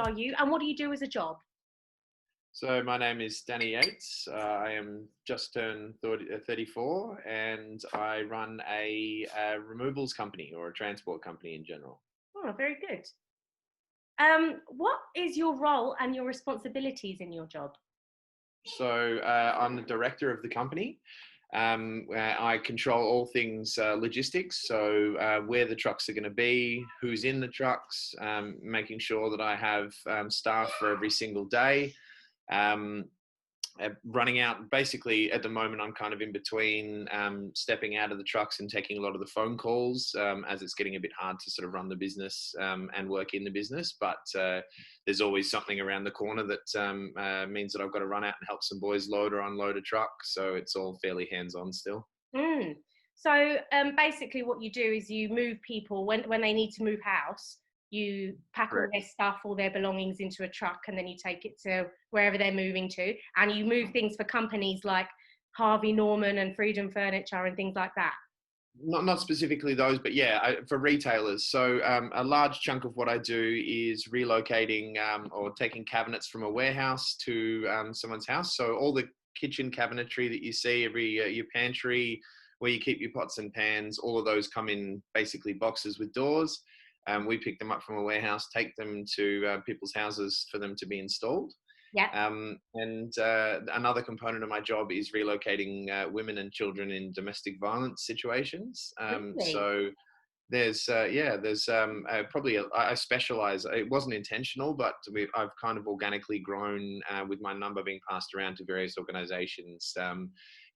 are you and what do you do as a job? So my name is Danny Yates. I am just turned 34 and I run a removals company or a transport company in general. Oh, very good. What is your role and your responsibilities in your job? So I'm the director of the company. Where I control all things logistics, so where the trucks are going to be, who's in the trucks, making sure that I have staff for every single day. Um, Running out, basically at the moment I'm kind of in between stepping out of the trucks and taking a lot of the phone calls, as it's getting a bit hard to sort of run the business and work in the business, but there's always something around the corner that means that I've got to run out and help some boys load or unload a truck, so it's all fairly hands-on still. So basically what you do is you move people when they need to move house. You pack all their stuff, all their belongings into a truck, and then you take it to wherever they're moving to. And you move things for companies like Harvey Norman and Freedom Furniture and things like that. Not specifically those, but yeah, for retailers. So a large chunk of what I do is relocating or taking cabinets from a warehouse to someone's house. So all the kitchen cabinetry that you see, your pantry, where you keep your pots and pans, all of those come in basically boxes with doors. We pick them up from a warehouse, take them to people's houses for them to be installed. Yeah. And another component of my job is relocating women and children in domestic violence situations. Really? So there's probably I specialize. It wasn't intentional, but I've kind of organically grown with my number being passed around to various organizations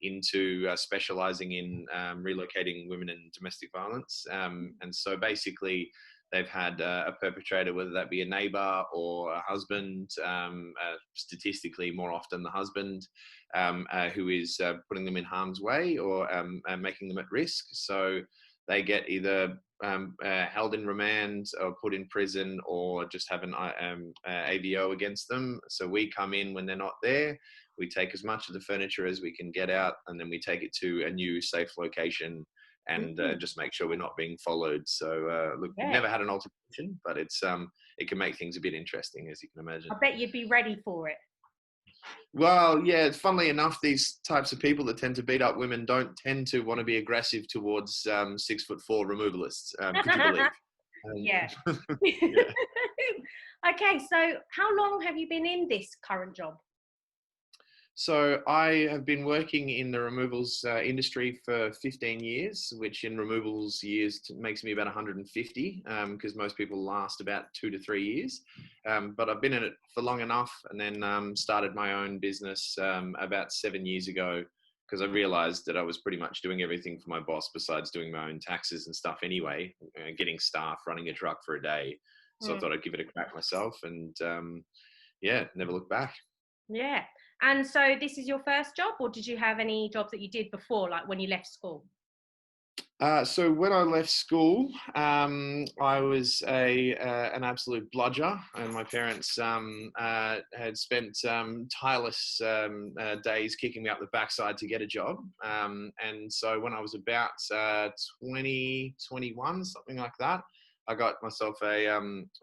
into specializing in relocating women in domestic violence. And so basically, they've had a perpetrator, whether that be a neighbor or a husband, statistically more often the husband, who is putting them in harm's way or making them at risk. So they get either held in remand or put in prison or just have an AVO against them. So we come in when they're not there. We take as much of the furniture as we can get out, and then we take it to a new safe location and just make sure we're not being followed. So look, we've never had an altercation, but it can make things a bit interesting, as you can imagine. I bet you'd be ready for it. Well, yeah, funnily enough, these types of people that tend to beat up women don't tend to want to be aggressive towards 6'4" removalists. Could you believe? Yeah. Okay, so how long have you been in this current job? So I have been working in the removals industry for 15 years, which in removals years makes me about 150, because most people last about 2 to 3 years. But I've been in it for long enough, and then started my own business about 7 years ago, because I realized that I was pretty much doing everything for my boss besides doing my own taxes and stuff anyway, getting staff, running a truck for a day. So I thought I'd give it a crack myself, and never look back. Yeah. And so this is your first job, or did you have any jobs that you did before, like when you left school? So when I left school, I was an absolute bludger, and my parents had spent tireless days kicking me up the backside to get a job. And so when I was about 20, 21, something like that, I got myself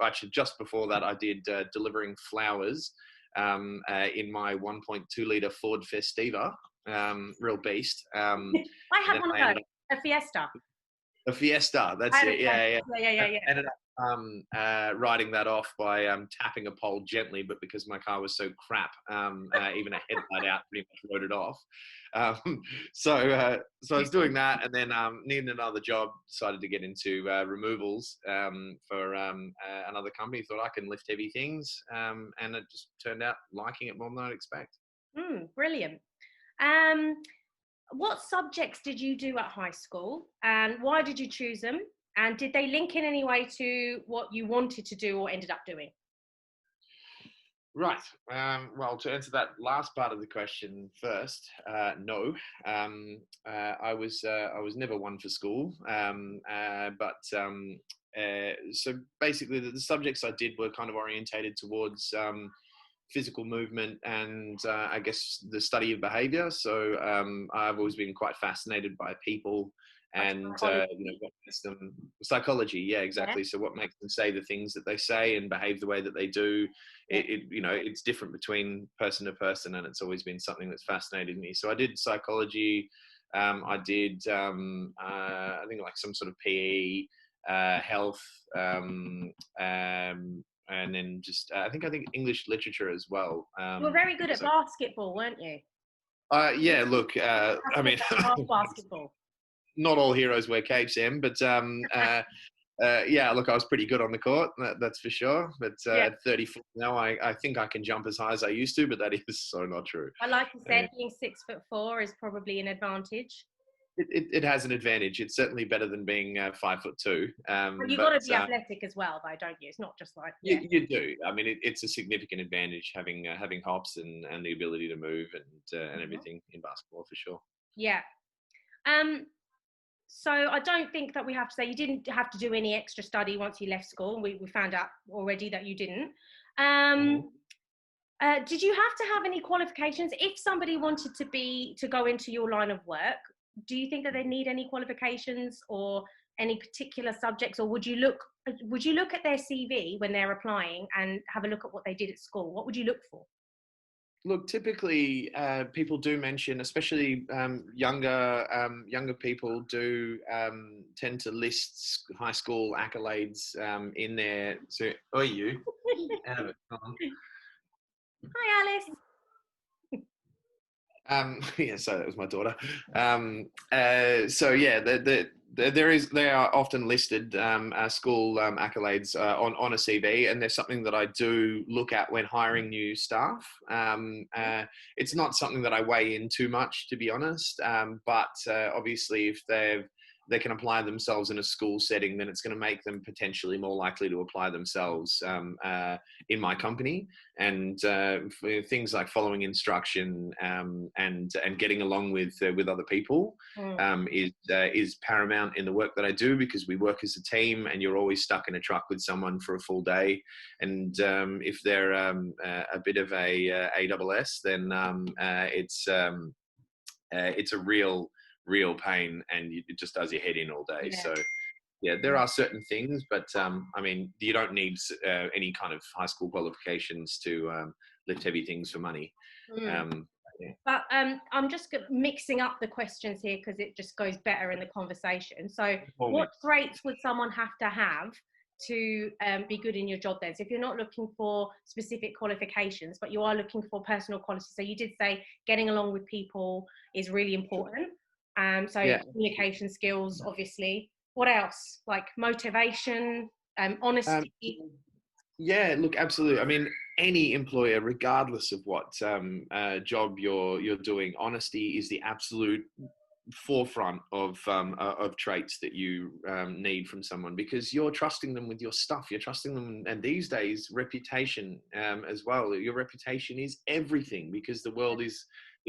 actually just before that, I did delivering flowers in my 1.2 litre Ford Festiva, real beast. I had one of those, a Fiesta. A Fiesta, that's it. Yeah. Ended up riding that off by tapping a pole gently, but because my car was so crap, even a headlight out pretty much rode it off. So I was doing that, and then needing another job, decided to get into removals for another company. Thought I can lift heavy things, and it just turned out liking it more than I'd expect. Brilliant. What subjects did you do at high school, and why did you choose them? And did they link in any way to what you wanted to do or ended up doing? Right. Well, to answer that last part of the question first, no. I was never one for school, but so basically the subjects I did were kind of orientated towards physical movement and I guess the study of behaviour. So I've always been quite fascinated by people Like and psychology. what makes them psychology. Yeah, Yeah, exactly. So what makes them say the things that they say and behave the way that they do? yeah. It's different between person to person, and it's always been something that's fascinated me. So I did psychology. I did I think like some sort of PE, health, and then just I think English literature as well. You were very good Because at basketball, weren't you? yeah, look, Half I mean, football, half basketball. not all heroes wear capes, Em, but yeah, look, I was pretty good on the court, that's for sure. But Yeah. at 34 now, I think I can jump as high as I used to, but that is so not true. But like you Uh, said, being 6'4" is probably an advantage. it has an advantage. It's certainly better than being 5'2". But you've got But to be athletic as well, though, don't you? It's not just like, yeah. you do. I mean, it's a significant advantage having hops and the ability to move and Mhm. everything in basketball for sure. Yeah. Um, so I don't think that we have to say you didn't have to do any extra study once you left school. We found out already that you didn't. Mhm. Um, did you have to have any qualifications if somebody wanted to go into your line of work? Do you think that they need any qualifications or any particular subjects, or would you look at their CV when they're applying and have a look at what they did at school? What would you look for? Look, typically people do mention, especially younger people do tend to list high school accolades in there. So, oh, you out of it. Hi, Alice. Yeah, so that was my daughter. So yeah, they are often listed school accolades on a CV, and there's something that I do look at when hiring new staff. It's not something that I weigh in too much, to be honest. But obviously, if they can apply themselves in a school setting, then it's going to make them potentially more likely to apply themselves in my company. And things like following instruction and getting along with other people Mm, is paramount in the work that I do, because we work as a team, and you're always stuck in a truck with someone for a full day. And if they're a bit of a AWS, then it's a real pain, and it just does your head in all day. yeah. So yeah, there are certain things, but I mean, you don't need any kind of high school qualifications to lift heavy things for money. Mm. Um, yeah. But I'm just mixing up the questions here because it just goes better in the conversation. So, what traits would someone have to be good in your job then? So, if you're not looking for specific qualifications, but you are looking for personal qualities. So, you did say getting along with people is really important. So, Yeah. communication skills, obviously. What else? Like motivation, Um, honesty. yeah, look, absolutely. I mean, any employer, regardless of what job you're doing, honesty is the absolute forefront of traits that you need from someone, because you're trusting them with your stuff. You're trusting them, and these days, reputation as well. Your reputation is everything, because the world is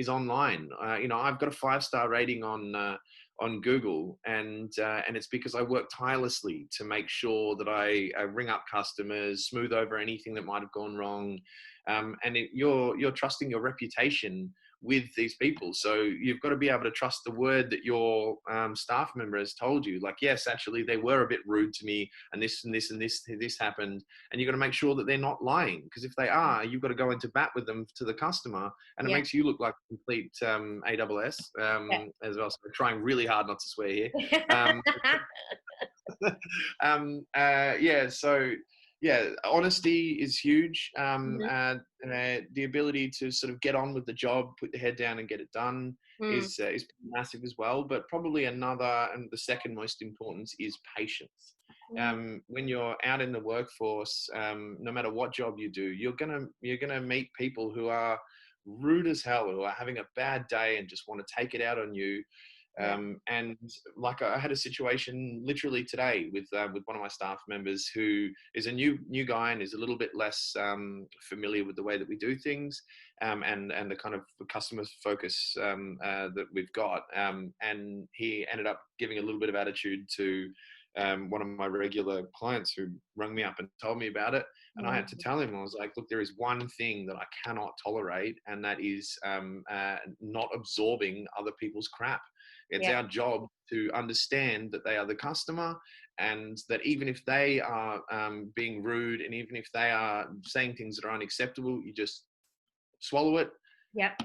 online. I've got a 5-star rating on Google, and it's because I work tirelessly to make sure that I ring up customers, smooth over anything that might have gone wrong, and you're trusting your reputation with these people. So you've got to be able to trust the word that your staff member has told you. Like, yes, actually, they were a bit rude to me, and this and this and this happened. And you've got to make sure that they're not lying, because if they are, you've got to go into bat with them to the customer, and it Yeah. makes you look like a complete AWS as well. So we're trying really hard not to swear here. Yeah. Yeah, so yeah, honesty is huge. Mhm. The ability to sort of get on with the job, put the head down and get it done Mm, is massive as well. But probably another, and the second most important, is patience. mm, When you're out in the workforce, no matter what job you do, you're gonna meet people who are rude as hell, who are having a bad day and just want to take it out on you. yeah. And like I had a situation literally today with one of my staff members who is a new guy and is a little bit less familiar with the way that we do things, and the kind of customer focus that we've got. And he ended up giving a little bit of attitude to one of my regular clients, who rang me up and told me about it. And I had to Mm, tell him, I was like, look, there is one thing that I cannot tolerate, and that is not absorbing other people's crap. It's our job to understand that they are the customer, and that even if they are being rude, and even if they are saying things that are unacceptable, you just swallow it. Yep.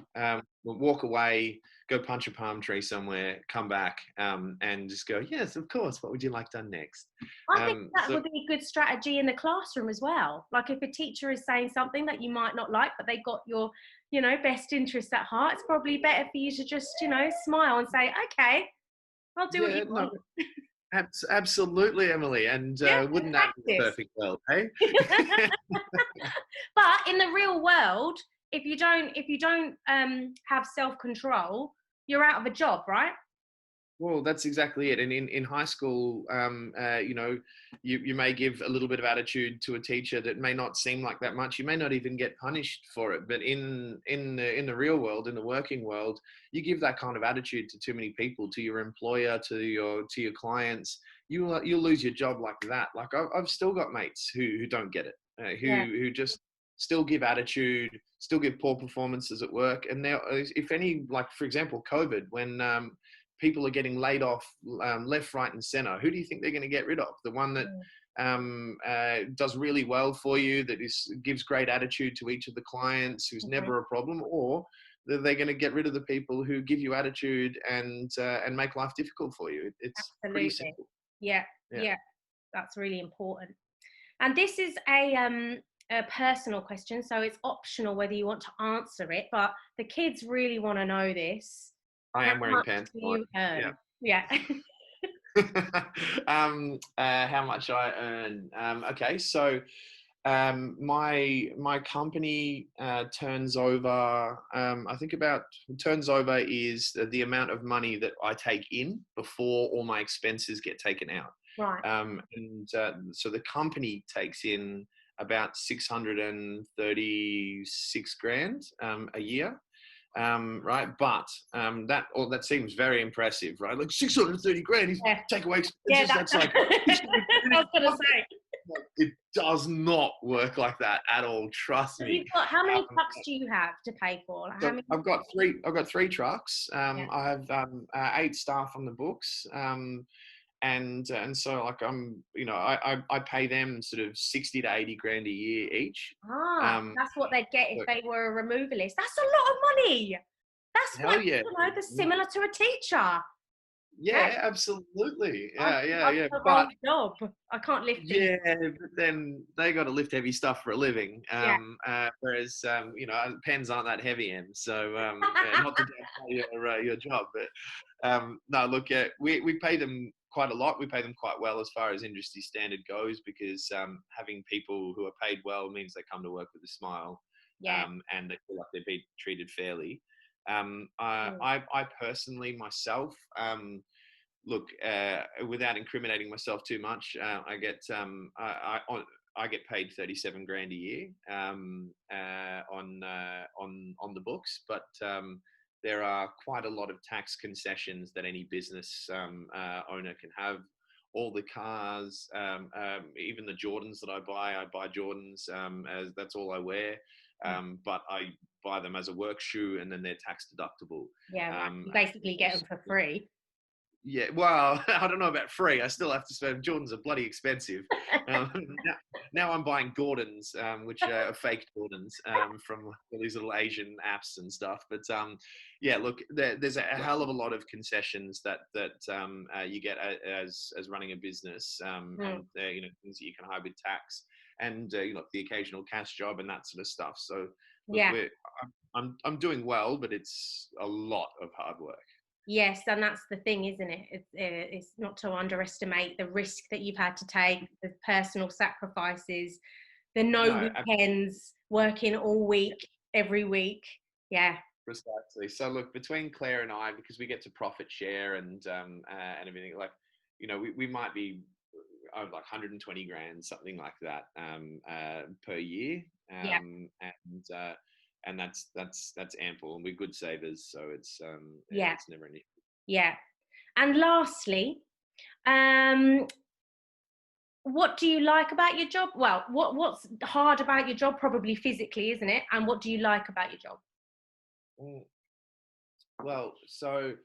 Walk away, go punch a palm tree somewhere, come back, and just go, yes, of course. What would you like done next? I think that would be a good strategy in the classroom as well. Like if a teacher is saying something that you might not like, but they got your, best interest at heart, it's probably better for you to just, smile and say, okay, I'll do what you want. Absolutely, Emily. And wouldn't that be a perfect world, hey? But in the real world, if you don't have self-control, you're out of a job, right? Well, that's exactly it. And in high school, you may give a little bit of attitude to a teacher that may not seem like that much. You may not even get punished for it. But in the real world, in the working world, you give that kind of attitude to too many people, to your employer, to your clients, you'll lose your job like that. Like I've still got mates who don't get it, who just still give attitude, still give poor performances at work. And now, if any, like for example, COVID, when people are getting laid off left, right, and center, who do you think they're going to get rid of? The one that does really well for you, that gives great attitude to each of the clients, who's never a problem, or they're going to get rid of the people who give you attitude and make life difficult for you? It's pretty simple. Yeah, that's really important. And this is a personal question, so it's optional whether you want to answer it, but the kids really want to know this. I am wearing pants. Yeah. How much I earn. Okay, so my company turns over. I think turns over is the amount of money that I take in before all my expenses get taken out. Right. So the company takes in about 636 grand a year. Right, but that seems very impressive, right? Like 630 grand, take away expenses. Yeah, that's like I was gonna say. It does not work like that at all. Trust me. How many trucks do you have to pay for? I've got three trucks. I have 8 staff on the books. And so like I pay them sort of 60 to 80 grand a year each. That's what they'd get if they were a removalist. That's a lot of money. That's like they're similar to a teacher. Yeah, absolutely. Yeah. But job. I can't lift things. Yeah, but then they got to lift heavy stuff for a living. Whereas pens aren't that heavy, so not to downplay your job, but no, look, we pay them quite a lot. We pay them quite well as far as industry standard goes, because having people who are paid well means they come to work with a smile, and they feel like they're being treated fairly. I personally myself, look, without incriminating myself too much, I get paid 37 grand a year on the books, but there are quite a lot of tax concessions that any business owner can have. All the cars, even the Jordans that I buy Jordans as that's all I wear. But I buy them as a work shoe, and then they're tax deductible. Yeah, you basically get them for free. Yeah, well, I don't know about free. I still have to spend. Jordans are bloody expensive. Now I'm buying Gordons, which are fake Jordans from all these little Asian apps and stuff. But look, there's a hell of a lot of concessions that you get as running a business, and things that you can hide with tax, and the occasional cash job and that sort of stuff. So look, I'm doing well, but it's a lot of hard work. Yes, and that's the thing, isn't it? It's not to underestimate the risk that you've had to take, the personal sacrifices, the weekends, working all week, every week. Yeah. Precisely. So look, between Claire and I, because we get to profit share and everything, like, we might be like 120 grand, something like that, per year. And that's ample, and we're good savers, so it's never an issue. Yeah. And lastly, what do you like about your job? Well, what's hard about your job? Probably physically, isn't it? And what do you like about your job? Well, so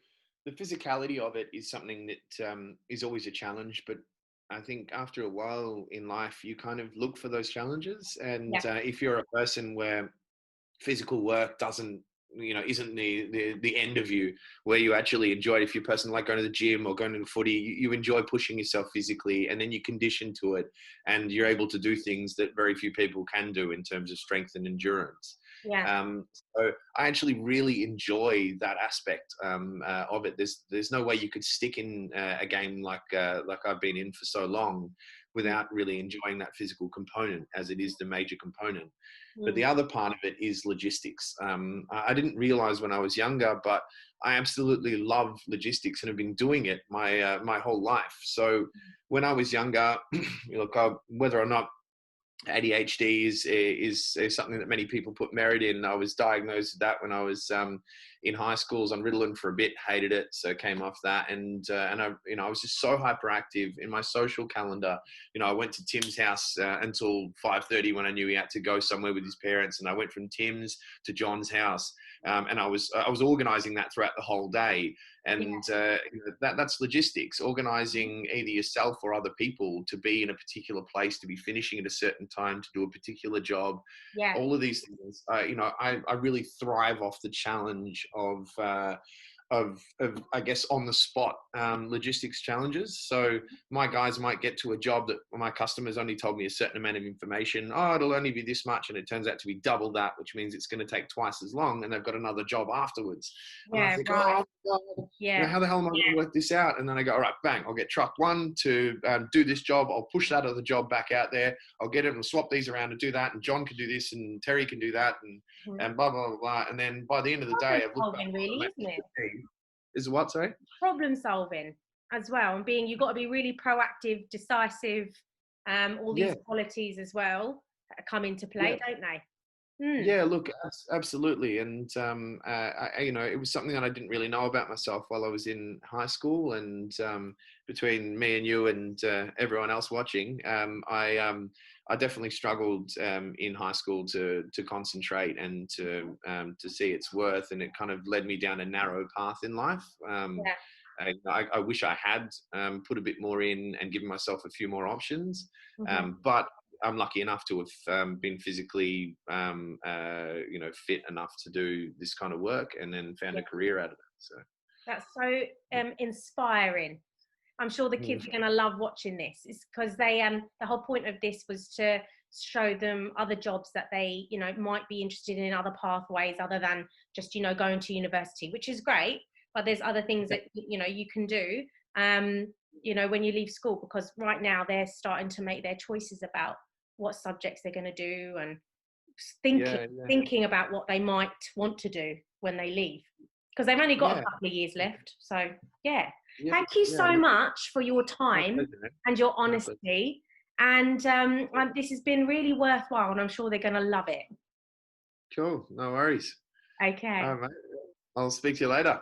the physicality of it is something that is always a challenge, but I think after a while in life, you kind of look for those challenges. And Yeah, if you're a person where physical work doesn't, isn't the end of you, where you actually enjoy it, if you're a person like going to the gym or going to the footy, you enjoy pushing yourself physically, and then you condition to it, and you're able to do things that very few people can do in terms of strength and endurance. yeah, So I actually really enjoy that aspect of it. There's no way you could stick in a game like I've been in for so long mm, without really enjoying that physical component, as it is the major component. But the mm, other part of it is logistics. I didn't realize when I was younger, but I absolutely love logistics and have been doing it my whole life. So when I was younger, look, whether or not ADHD is something that many people put merit in. I was diagnosed with that when I was in high school. I was on Ritalin for a bit, hated it, so came off that. And I was just so hyperactive in my social calendar. I went to Tim's house until 5:30 when I knew he had to go somewhere with his parents, and I went from Tim's to John's house. And I was organising that throughout the whole day. yeah, And that's logistics, organizing either yourself or other people to be in a particular place, to be finishing at a certain time, to do a particular job. yeah, All of these things, I really thrive off the challenge of I guess on the spot logistics challenges. So my guys might get to a job that my customers only told me a certain amount of information. Oh, it'll only be this much, and it turns out to be double that, which means it's going to take twice as long, and they've got another job afterwards. And I yeah, think, right, oh God, yeah, how the hell am I going to work this out? And then I go, all right, bang, I'll get truck one to do this job. I'll push that other job back out there. I'll get it and swap these around and do that. And John can do this, and Terry can do that, mhm. and blah blah blah blah. And then by the end of the Problem day, I've looked up solving, what I'm really, isn't actually it? doing. Is what, sorry? Problem solving as well, and you've got to be really proactive, decisive, all these Yeah, qualities as well that come into yeah. play, don't they? Mm, Yeah, look, absolutely. And, it was something that I didn't really know about myself while I was in high school. And between me and you and everyone else watching, I definitely struggled in high school to concentrate and to see its worth. And it kind of led me down a narrow path in life. yeah, I wish I had put a bit more in and given myself a few more options. hmm, But I'm lucky enough to have been physically, fit enough to do this kind of work, and then found yeah. a career out of it. So, That's so inspiring. I'm sure the mm, kids are going to love watching this. It's because the whole point of this was to show them other jobs that they, might be interested in other pathways other than just, going to university, which is great. But there's other things yeah, that, you can do, um, when you leave school, because right now they're starting to make their choices about what subjects they're going to do, and thinking, yeah, yeah, thinking about what they might want to do when they leave, because they've only got a yeah, couple of years left. So, yeah. yeah, Thank you yeah. so Look, much for your my time pleasure, man. and your My pleasure. honesty. And this has been really worthwhile, and I'm sure they're going to love it. Cool. No worries. All Okay. right, mate. I'll speak to you later.